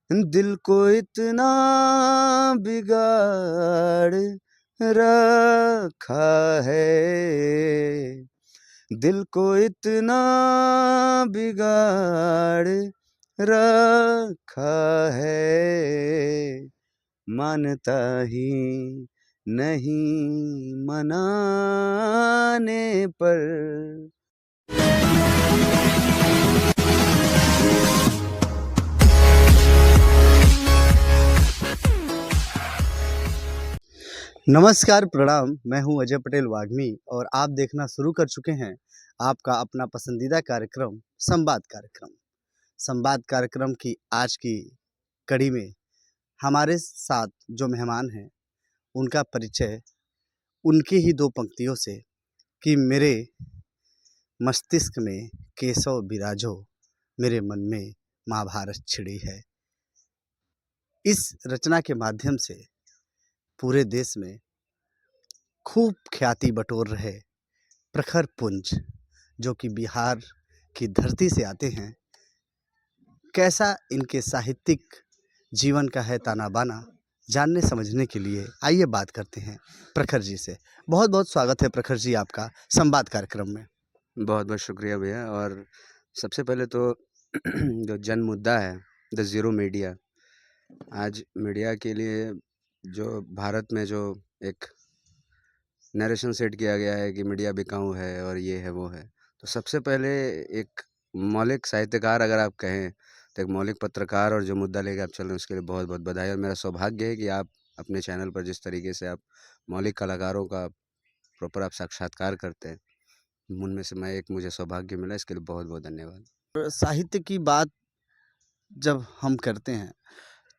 दिल को इतना बिगाड़ रखा है, दिल को इतना बिगाड़ रखा है, मानता ही नहीं मनाने पर। नमस्कार, प्रणाम। मैं हूं अजय पटेल वाग्मी और आप देखना शुरू कर चुके हैं आपका अपना पसंदीदा कार्यक्रम संवाद कार्यक्रम। संवाद कार्यक्रम की आज की कड़ी में हमारे साथ जो मेहमान हैं उनका परिचय उनकी ही दो पंक्तियों से कि मेरे मस्तिष्क में केशव बिराजो, मेरे मन में महाभारत छिड़ी है। इस रचना के माध्यम से पूरे देश में खूब ख्याति बटोर रहे प्रखर पुंज जो कि बिहार की धरती से आते हैं, कैसा इनके साहित्यिक जीवन का है ताना बाना, जानने समझने के लिए आइए बात करते हैं प्रखर जी से। बहुत बहुत स्वागत है प्रखर जी आपका संवाद कार्यक्रम में। बहुत बहुत शुक्रिया भैया। और सबसे पहले तो जो जन मुद्दा है द ज़ीरो मीडिया, आज मीडिया के लिए जो भारत में जो एक नरेशन सेट किया गया है कि मीडिया बिकाऊ है और ये है वो है, तो सबसे पहले एक मौलिक साहित्यकार अगर आप कहें तो एक मौलिक पत्रकार और जो मुद्दा लेकर आप चल रहे हैं उसके लिए बहुत बहुत बधाई। और मेरा सौभाग्य है कि आप अपने चैनल पर जिस तरीके से आप मौलिक कलाकारों का प्रॉपर आप साक्षात्कार करते हैं, उनमें से मैं एक, मुझे सौभाग्य मिला, इसके लिए बहुत बहुत धन्यवाद। साहित्य की बात जब हम करते हैं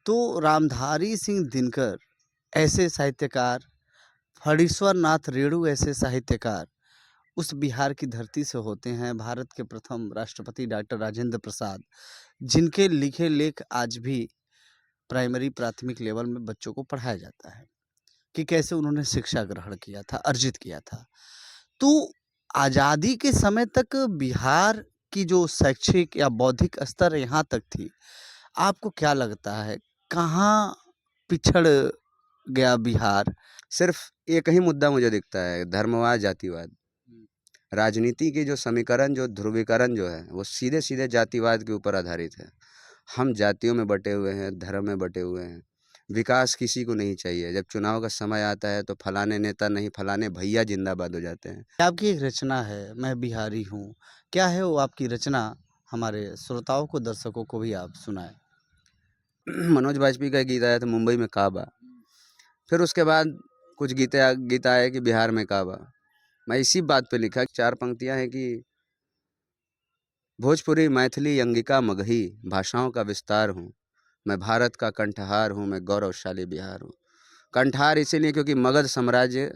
तो रामधारी सिंह दिनकर ऐसे साहित्यकार, फणीश्वर नाथ रेणु ऐसे साहित्यकार उस बिहार की धरती से होते हैं। भारत के प्रथम राष्ट्रपति डॉक्टर राजेंद्र प्रसाद, जिनके लिखे लेख आज भी प्राइमरी प्राथमिक लेवल में बच्चों को पढ़ाया जाता है कि कैसे उन्होंने शिक्षा ग्रहण किया था, अर्जित किया था। तो आज़ादी के समय तक बिहार की जो शैक्षिक या बौद्धिक स्तर यहाँ तक थी, आपको क्या लगता है कहाँ पिछड़ गया बिहार? सिर्फ एक ही मुद्दा मुझे दिखता है, धर्मवाद, जातिवाद। राजनीति की जो समीकरण, जो ध्रुवीकरण जो है वो सीधे सीधे जातिवाद के ऊपर आधारित है। हम जातियों में बटे हुए हैं, धर्म में बटे हुए हैं। विकास किसी को नहीं चाहिए। जब चुनाव का समय आता है तो फलाने नेता नहीं, फलाने भैया जिंदाबाद हो जाते हैं। आपकी एक रचना है मैं बिहारी हूँ, क्या है वो आपकी रचना? हमारे श्रोताओं को, दर्शकों को भी आप सुनाएं। मनोज बाजपेयी का गीत आया था मुंबई में काबा, फिर उसके बाद कुछ गीत आए कि बिहार में काबा। मैं इसी बात पे लिखा, 4 पंक्तियां हैं कि भोजपुरी, मैथिली, अंगिका, मगही भाषाओं का विस्तार हूँ मैं, भारत का कंठहार हूँ मैं, गौरवशाली बिहार हूँ। कंठहार इसीलिए क्योंकि मगध साम्राज्य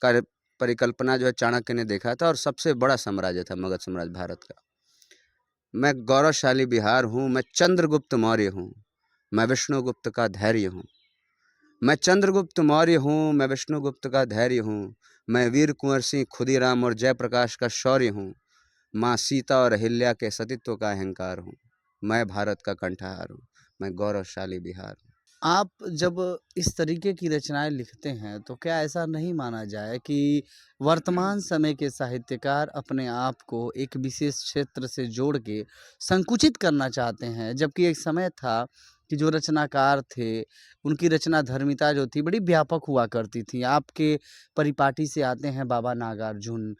का परिकल्पना जो है चाणक्य ने देखा था और सबसे बड़ा साम्राज्य था मगध साम्राज्य भारत का। मैं गौरवशाली बिहार हूँ, मैं चंद्रगुप्त मौर्य हूँ, मैं विष्णुगुप्त का धैर्य हूँ। मैं चंद्रगुप्त मौर्य हूँ, मैं विष्णुगुप्त का धैर्य हूँ, मैं वीर कुंवर सिंह खुदीराम और जयप्रकाश का शौर्य हूँ, माँ सीता और अहिल्या के सतीत्व का अहंकार हूँ, मैं भारत का कंठहार हूँ, मैं गौरवशाली बिहार हूँ। आप जब इस तरीके की रचनाएं लिखते हैं तो क्या ऐसा नहीं माना जाए कि वर्तमान समय के साहित्यकार अपने आप को एक विशेष क्षेत्र से जोड़ के संकुचित करना चाहते हैं, जबकि एक समय था कि जो रचनाकार थे उनकी रचना धर्मिता जो थी बड़ी व्यापक हुआ करती थी। आपके परिपाटी से आते हैं बाबा नागार्जुन,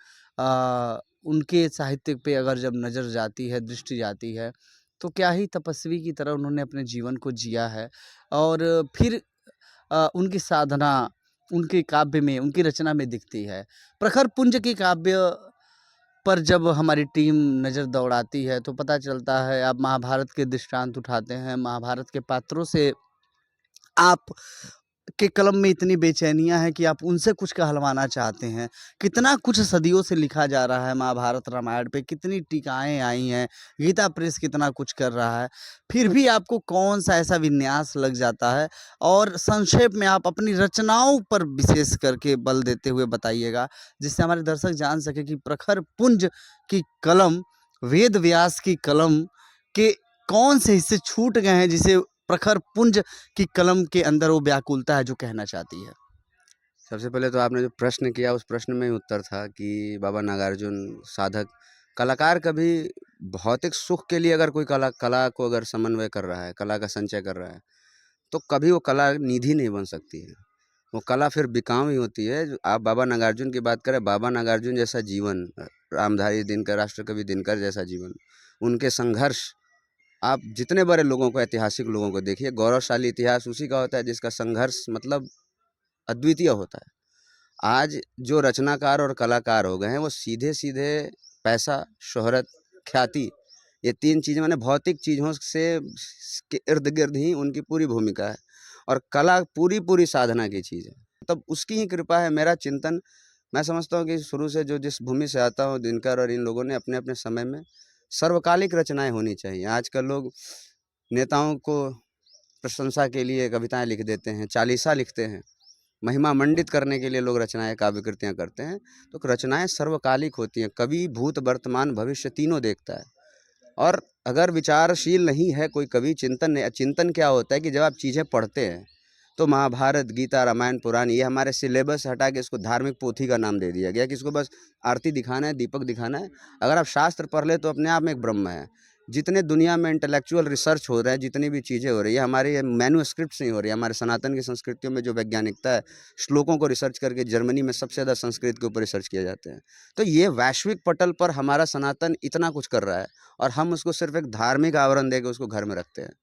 उनके साहित्य पे अगर जब नज़र जाती है, दृष्टि जाती है, तो क्या ही तपस्वी की तरह उन्होंने अपने जीवन को जिया है। और फिर उनकी साधना उनके काव्य में, उनकी रचना में दिखती है। प्रखर पुंज की काव्य पर जब हमारी टीम नज़र दौड़ाती है तो पता चलता है, आप महाभारत के दृष्टांत उठाते हैं, महाभारत के पात्रों से आप के कलम में इतनी बेचैनियाँ हैं कि आप उनसे कुछ कहलवाना चाहते हैं। कितना कुछ सदियों से लिखा जा रहा है महाभारत रामायण पे, कितनी टीकाएँ आई हैं, गीता प्रेस कितना कुछ कर रहा है, फिर भी आपको कौन-सा ऐसा विन्यास लग जाता है? और संक्षेप में आप अपनी रचनाओं पर विशेष करके बल देते हुए बताइएगा, जिससे हमारे दर्शक जान सकें कि प्रखर पुंज की कलम, वेद व्यास की कलम के कौन से हिस्से छूट गए हैं, जिसे प्रखर पुंज की कलम के अंदर वो व्याकुलता है जो कहना चाहती है? सबसे पहले तो आपने जो प्रश्न किया उस प्रश्न में ही उत्तर था कि बाबा नागार्जुन साधक कलाकार कभी भौतिक सुख के लिए अगर कोई कला को अगर समन्वय कर रहा है, कला का संचय कर रहा है, तो कभी वो कला निधि नहीं बन सकती है। वो कला फिर बिकाऊ ही होती है। आप बाबा नागार्जुन की बात करें, बाबा नागार्जुन जैसा जीवन, रामधारी दिनकर, राष्ट्रकवि दिनकर जैसा जीवन, उनके संघर्ष, आप जितने बड़े लोगों को, ऐतिहासिक लोगों को देखिए, गौरवशाली इतिहास उसी का होता है जिसका संघर्ष मतलब अद्वितीय होता है। आज जो रचनाकार और कलाकार हो गए हैं वो सीधे सीधे पैसा, शोहरत, ख्याति, ये तीन चीज़ें, माने भौतिक चीज़ों से के इर्द गिर्द ही उनकी पूरी भूमिका है। और कला पूरी पूरी साधना की चीज़ है, तब उसकी ही कृपा है। मेरा चिंतन, मैं समझता हूँ कि शुरू से जो जिस भूमि से आता हूँ, दिनकर और इन लोगों ने अपने अपने समय में सर्वकालिक रचनाएं होनी चाहिए। आजकल लोग नेताओं को प्रशंसा के लिए कविताएं लिख देते हैं, चालीसा लिखते हैं, महिमा मंडित करने के लिए लोग रचनाएं, काव्य कृतियाँ करते हैं। तो रचनाएं सर्वकालिक होती हैं, कवि भूत वर्तमान भविष्य तीनों देखता है। और अगर विचारशील नहीं है कोई कवि, चिंतन नहीं, चिंतन क्या होता है कि जब आप चीज़ें पढ़ते हैं तो महाभारत, गीता, रामायण, पुराण, ये हमारे सिलेबस हटा के इसको धार्मिक पोथी का नाम दे दिया गया कि इसको बस आरती दिखाना है, दीपक दिखाना है। अगर आप शास्त्र पढ़ ले तो अपने आप में एक ब्रह्म है। जितने दुनिया में इंटेलेक्चुअल रिसर्च हो रहे हैं, जितनी भी चीज़ें हो रही है, हमारे मैन्युस्क्रिप्ट्स नहीं हो रही है। हमारे सनातन की संस्कृतियों में जो वैज्ञानिकता है, श्लोकों को रिसर्च करके, जर्मनी में सबसे ज़्यादा संस्कृत के ऊपर रिसर्च किए जाते हैं। तो ये वैश्विक पटल पर हमारा सनातन इतना कुछ कर रहा है और हम उसको सिर्फ एक धार्मिक आवरण दे के उसको घर में रखते हैं।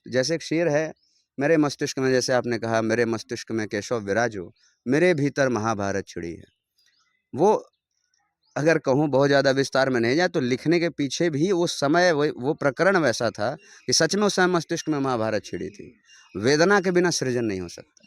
जैसे एक शेर है, मेरे मस्तिष्क में, जैसे आपने कहा, मेरे मस्तिष्क में केशव विराजो, मेरे भीतर महाभारत छिड़ी है। वो अगर कहूँ बहुत ज़्यादा विस्तार में नहीं जाए तो लिखने के पीछे भी वो समय, वो प्रकरण वैसा था कि सच में उस समय मस्तिष्क में महाभारत छिड़ी थी। वेदना के बिना सृजन नहीं हो सकता।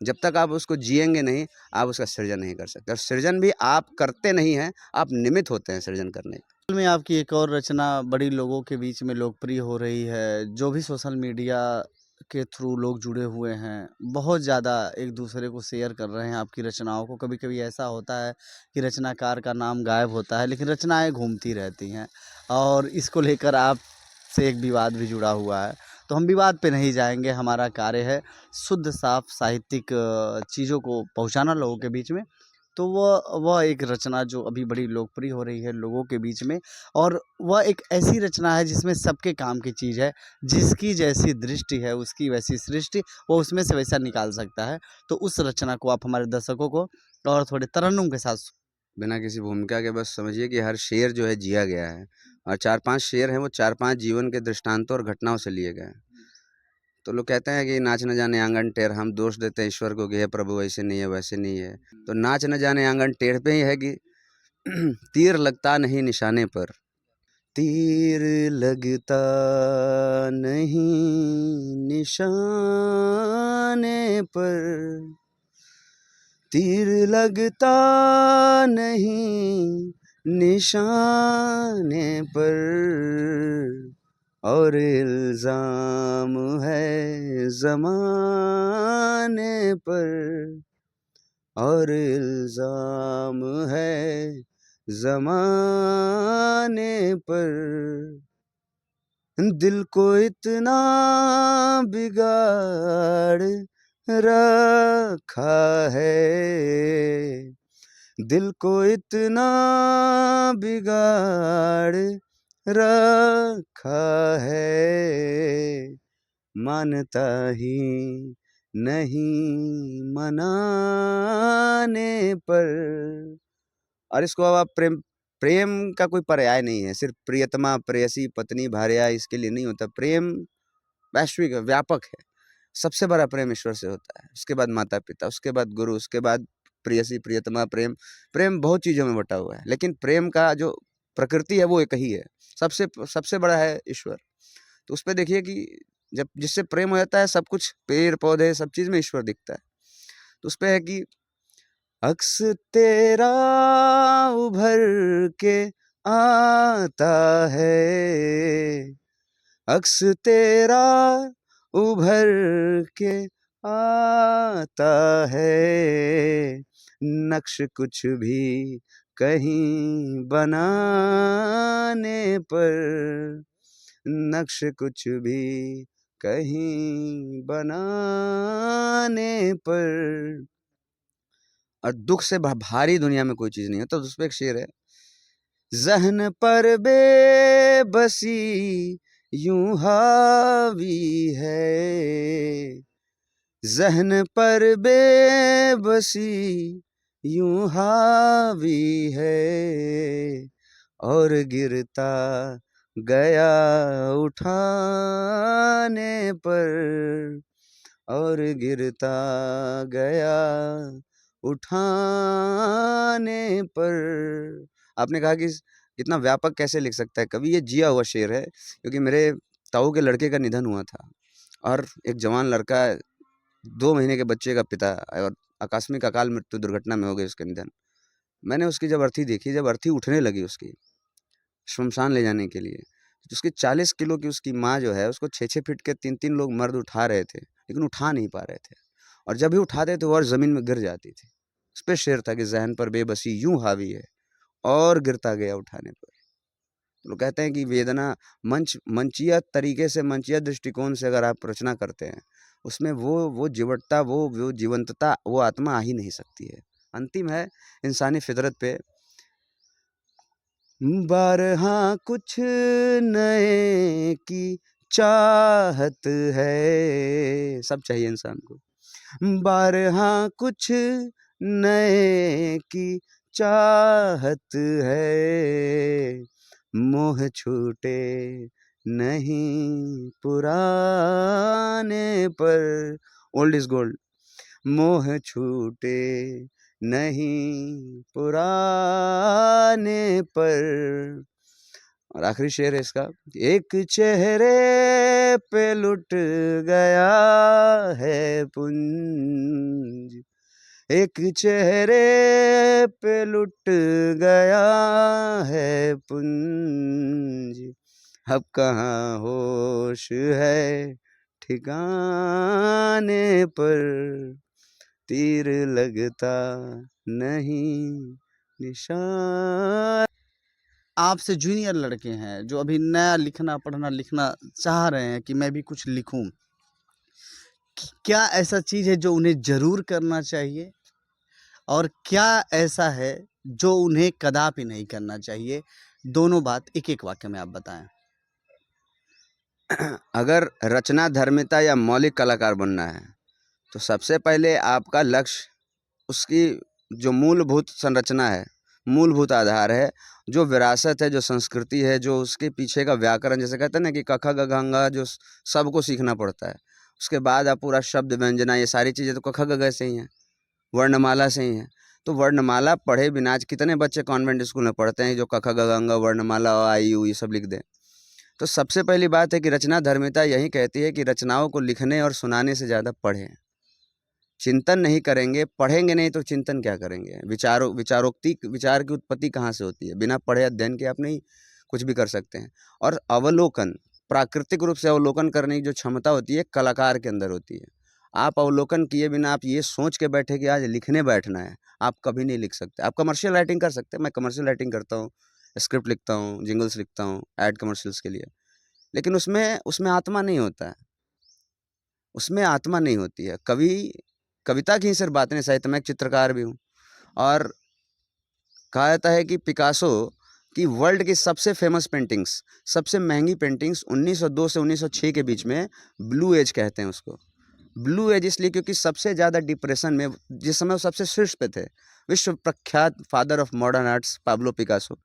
जब तक आप उसको जिएंगे नहीं, आप उसका सृजन नहीं कर सकते। और सृजन भी आप करते नहीं हैं, आप निमित्त होते हैं सृजन करने के। हाल में आपकी एक और रचना बड़ी लोगों के बीच में लोकप्रिय हो रही है। जो भी सोशल मीडिया के थ्रू लोग जुड़े हुए हैं, बहुत ज़्यादा एक दूसरे को शेयर कर रहे हैं आपकी रचनाओं को। कभी-कभी ऐसा होता है कि रचनाकार का नाम गायब होता है, लेकिन रचनाएँ घूमती रहती हैं और इसको लेकर आपसे एक विवाद भी जुड़ा हुआ है। तो हम विवाद पे नहीं जाएँगे, हमारा कार्य है शुद्ध, साफ साहित्यिक चीज़ों को पहुँचाना लोगों के बीच में। तो वह एक रचना जो अभी बड़ी लोकप्रिय हो रही है लोगों के बीच में, और वह एक ऐसी रचना है जिसमें सबके काम की चीज़ है। जिसकी जैसी दृष्टि है उसकी वैसी सृष्टि, वो उसमें से वैसा निकाल सकता है। तो उस रचना को आप हमारे दर्शकों को और थोड़े तरन्नुम के साथ बिना किसी भूमिका के बस समझिए कि हर शेर जो है जिया गया है, और 4-5 शेर हैं, वो 4-5 जीवन के दृष्टांतों और घटनाओं से लिए गए हैं। तो लोग कहते हैं कि नाच न जाने आंगन टेढ़, हम दोष देते हैं ईश्वर को कि हे प्रभु ऐसे नहीं है, वैसे नहीं है। तो नाच न जाने आंगन टेढ़ पे ही है कि तीर लगता नहीं निशाने पर, तीर लगता नहीं निशाने पर, तीर लगता नहीं निशाने पर, और इल्जाम है ज़माने पर, और इल्जाम है ज़माने पर, दिल को इतना बिगाड़ रखा है, दिल को इतना बिगाड़ रखा है, मानता ही नहीं मनाने पर। और इसको अब आप प्रेम, प्रेम का कोई पर्याय नहीं है, सिर्फ प्रियतमा, प्रेयसी, पत्नी, भार्या, इसके लिए नहीं होता। प्रेम वैश्विक है, व्यापक है। सबसे बड़ा प्रेम ईश्वर से होता है, उसके बाद माता पिता, उसके बाद गुरु, उसके बाद प्रेयसी, प्रियतमा, प्रेम। प्रेम बहुत चीज़ों में बटा हुआ है, लेकिन प्रेम का जो प्रकृति है वो एक ही है, सबसे सबसे बड़ा है ईश्वर। तो उस पे देखिए कि जब जिससे प्रेम हो जाता है, सब कुछ, पेड़ पौधे, सब चीज़ में ईश्वर दिखता है। तो उस पे है कि अक्स तेरा उभर के आता है, अक्स तेरा उभर के आता है, नक्श कुछ भी कहीं बनाने पर, नक्श कुछ भी कहीं बनाने पर। और दुख से भारी दुनिया में कोई चीज़ नहीं है। तो उस पे एक शेर है, ज़हन पर बेबसी यूं हावी है, ज़हन पर बेबसी यूं हावी है, और गिरता गया उठाने पर, और गिरता गया उठाने पर। आपने कहा कि कितना व्यापक कैसे लिख सकता है कवि, ये जिया हुआ शेर है। क्योंकि मेरे ताऊ के लड़के का निधन हुआ था और एक जवान लड़का 2 महीने के बच्चे का पिता, और आकस्मिक अकाल मृत्यु दुर्घटना में हो गई उसका निधन। मैंने उसकी जब अर्थी देखी, जब अर्थी उठने लगी उसकी श्मशान ले जाने के लिए, तो उसकी 40 किलो की उसकी माँ जो है, उसको 6-6 फीट के 3-3 लोग मर्द उठा रहे थे, लेकिन उठा नहीं पा रहे थे। और जब भी उठाते थे वो और ज़मीन में गिर जाती थी। उस पे शेर था कि ज़हन पर बेबसी यूं हावी है, और गिरता गया उठाने पर। लोग कहते हैं कि वेदना मंचीय तरीके से, मंचीय दृष्टिकोण से अगर आप रचना करते हैं, उसमें वो जीवटता, वो जीवंतता, वो आत्मा आ ही नहीं सकती है। अंतिम है इंसानी फितरत पे, बारहा कुछ नए की चाहत है। सब चाहिए इंसान को। बारहा कुछ नए की चाहत है, मोह छूटे नहीं पुराने पर। Old is gold. मोह छूटे नहीं पुराने पर। और आखिरी शेर है इसका, एक चेहरे पे लुट गया है पुंज, एक चेहरे पे लुट गया है पुंज, अब कहाँ होश है ठिकाने पर, तीर लगता नहीं निशान। आपसे जूनियर लड़के हैं जो अभी नया लिखना, पढ़ना, लिखना चाह रहे हैं कि मैं भी कुछ लिखूं, क्या ऐसा चीज़ है जो उन्हें ज़रूर करना चाहिए और क्या ऐसा है जो उन्हें कदापि नहीं करना चाहिए? दोनों बात एक-एक वाक्य में आप बताएं। अगर रचना धर्मिता या मौलिक कलाकार बनना है, तो सबसे पहले आपका लक्ष्य, उसकी जो मूलभूत संरचना है, मूलभूत आधार है, जो विरासत है, जो संस्कृति है, जो उसके पीछे का व्याकरण, जैसे कहते हैं ना कि क ख ग घ ङ जो सबको सीखना पड़ता है। उसके बाद आप पूरा शब्द व्यंजना, ये सारी चीज़ें तो क ख ग घ से ही हैं, वर्णमाला से ही हैं। तो वर्णमाला पढ़े बिना आज कितने बच्चे कॉन्वेंट स्कूल में पढ़ते हैं जो क ख ग घ ङ वर्णमाला अ आ इ ऊ ये सब लिख दें। तो सबसे पहली बात है कि रचना धर्मिता यही कहती है कि रचनाओं को लिखने और सुनाने से ज़्यादा पढ़ें। चिंतन नहीं करेंगे, पढ़ेंगे नहीं तो चिंतन क्या करेंगे? विचार की उत्पत्ति कहाँ से होती है? बिना पढ़े अध्ययन के आप नहीं कुछ भी कर सकते हैं। और अवलोकन, प्राकृतिक रूप से अवलोकन करने की जो क्षमता होती है, कलाकार के अंदर होती है। आप अवलोकन किए बिना आप ये सोच के बैठे कि आज लिखने बैठना है, आप कभी नहीं लिख सकते। आप कमर्शियल राइटिंग कर सकते हैं, मैं कमर्शियल राइटिंग करता हूँ, स्क्रिप्ट लिखता हूँ, जिंगल्स लिखता हूँ, एड कमर्शियल्स के लिए। लेकिन उसमें उसमें आत्मा नहीं होता है, उसमें आत्मा नहीं होती है। कविता की ही सिर्फ बातें नहीं, साहित्य में एक चित्रकार भी हूँ। और कहा जाता है कि पिकासो की वर्ल्ड की सबसे फेमस पेंटिंग्स, सबसे महंगी पेंटिंग्स 1902 से 1906 के बीच में, ब्लू एज कहते हैं उसको। ब्लू एज इसलिए क्योंकि सबसे ज़्यादा डिप्रेशन में जिस समय वो सबसे शीर्ष पे थे, विश्व प्रख्यात father of modern arts Pablo Picasso.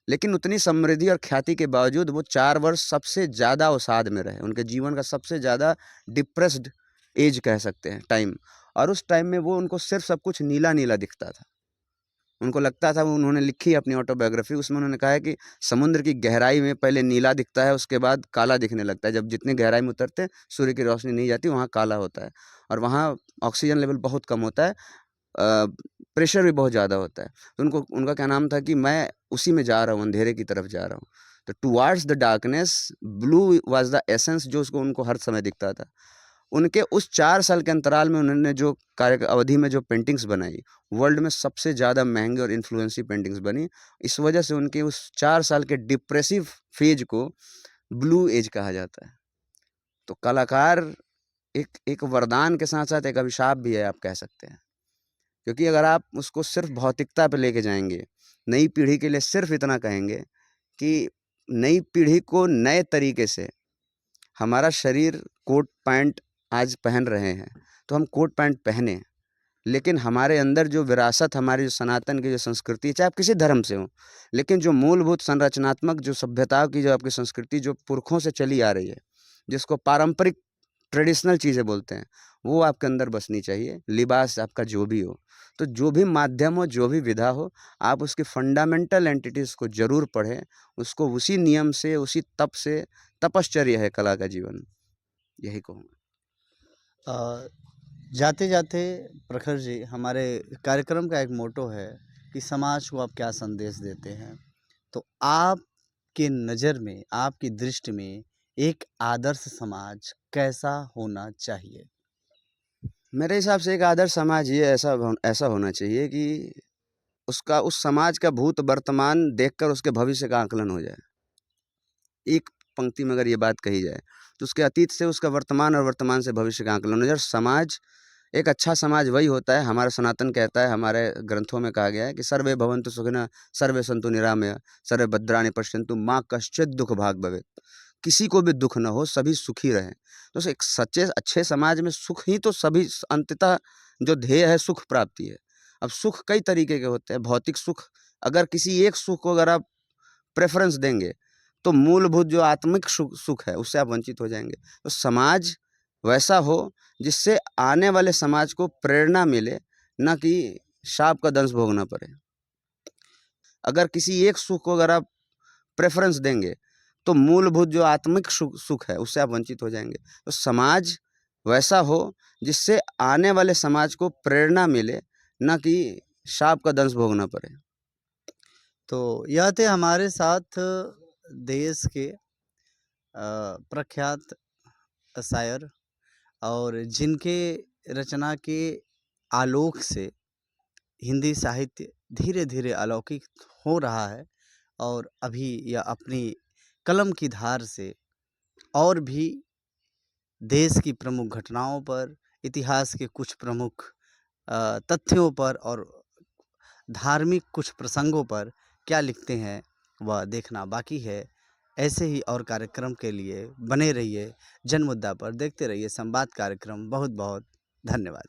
लेकिन उतनी समृद्धि और ख्याति के बावजूद वो 4 वर्ष सबसे ज़्यादा अवसाद में रहे, उनके जीवन का सबसे ज़्यादा डिप्रेस्ड एज कह सकते हैं, टाइम। और उस टाइम में वो, उनको सिर्फ सब कुछ नीला नीला दिखता था। उनको लगता था, वो उन्होंने लिखी अपनी ऑटोबायोग्राफी, उसमें उन्होंने कहा है कि समुद्र की गहराई में पहले नीला दिखता है, उसके बाद काला दिखने लगता है। जब जितनी गहराई में उतरते हैं, सूर्य की रोशनी नहीं जाती, वहाँ काला होता है और वहाँ ऑक्सीजन लेवल बहुत कम होता है, प्रेशर भी बहुत ज़्यादा होता है। तो उनका क्या नाम था कि मैं उसी में जा रहा हूँ, अंधेरे की तरफ जा रहा हूँ। तो towards the darkness blue was the essence, जो उसको उनको हर समय दिखता था। उनके उस 4 साल के अंतराल में उन्होंने जो कार्य अवधि में जो पेंटिंग्स बनाई, वर्ल्ड में सबसे ज़्यादा महंगी और इन्फ्लुएंसी पेंटिंग्स बनी। इस वजह से उनके उस 4 साल के डिप्रेसिव फेज को ब्लू एज कहा जाता है। तो कलाकार एक एक वरदान के साथ-साथ एक अभिशाप भी है, आप कह सकते हैं। क्योंकि अगर आप उसको सिर्फ़ भौतिकता पे लेके जाएँगे, नई पीढ़ी के लिए सिर्फ़ इतना कहेंगे कि नई पीढ़ी को नए तरीके से हमारा शरीर कोट पैंट आज पहन रहे हैं, तो हम कोट पैंट पहने, लेकिन हमारे अंदर जो विरासत, हमारी जो सनातन की जो संस्कृति है, चाहे आप किसी धर्म से हों, लेकिन जो मूलभूत संरचनात्मक जो सभ्यताओं की जो आपकी संस्कृति जो पुरखों से चली आ रही है, जिसको पारंपरिक ट्रेडिशनल चीज़ें बोलते हैं, वो आपके अंदर बसनी चाहिए, लिबास आपका जो भी हो। तो जो भी माध्यम हो, जो भी विधा हो, आप उसकी फंडामेंटल एंटिटीज़ को ज़रूर पढ़ें, उसको उसी नियम से, उसी तप से, तपश्चर्या है कला का जीवन, यही कहूँगा। अ, जाते-जाते प्रखर जी, हमारे कार्यक्रम का एक मोटो है कि समाज को आप क्या संदेश देते हैं? तो आपके नज़र में, आपकी दृष्टि में एक आदर्श समाज कैसा होना चाहिए? मेरे हिसाब से एक आदर्श समाज ये ऐसा होना चाहिए कि उसका उस समाज का भूत वर्तमान देखकर उसके भविष्य का आकलन हो जाए। एक पंक्ति में अगर ये बात कही जाए, तो उसके अतीत से उसका वर्तमान और वर्तमान से भविष्य का आकलन हो जाए। और समाज, एक अच्छा समाज वही होता है, हमारा सनातन कहता है, हमारे ग्रंथों में कहा गया है कि सर्वे भवन्तु सुखिनः, सर्वे सन्तु निरामया, सर्वे भद्राणि पश्यन्तु मा कश्चित् दुःख भाग् भवेत्। किसी को भी दुःख ना हो, सभी सुखी रहें। तो एक सच्चे अच्छे समाज में सुख ही तो सभी अंततः जो ध्येय है सुख प्राप्ति है। अब सुख कई तरीके के होते हैं, भौतिक सुख, अगर किसी एक सुख को अगर आप प्रेफ़रेंस देंगे, तो मूलभूत जो आत्मिक सुख है, उससे आप वंचित हो जाएँगे। तो समाज वैसा हो जिससे आने वाले समाज को प्रेरणा मिले, ना कि शाप का दंश भोगना पड़े। अगर किसी एक सुख को अगर आप प्रेफ़रेंस देंगे, तो मूलभूत जो आत्मिक सुख है, उससे आप वंचित हो जाएँगे। तो समाज वैसा हो जिससे आने वाले समाज को प्रेरणा मिले, ना कि शाप का दंश भोगना पड़े। तो यह थे हमारे साथ देश के प्रख्यात शायर और जिनके रचना के आलोक से हिंदी साहित्य धीरे-धीरे अलौकिक हो रहा है और अभी यह अपनी कलम की धार से और भी देश की प्रमुख घटनाओं पर, इतिहास के कुछ प्रमुख तथ्यों पर और धार्मिक कुछ प्रसंगों पर क्या लिखते हैं, वह देखना बाकी है। ऐसे ही और कार्यक्रम के लिए बने रहिए जनमुद्दा पर, देखते रहिए संवाद कार्यक्रम। बहुत-बहुत धन्यवाद।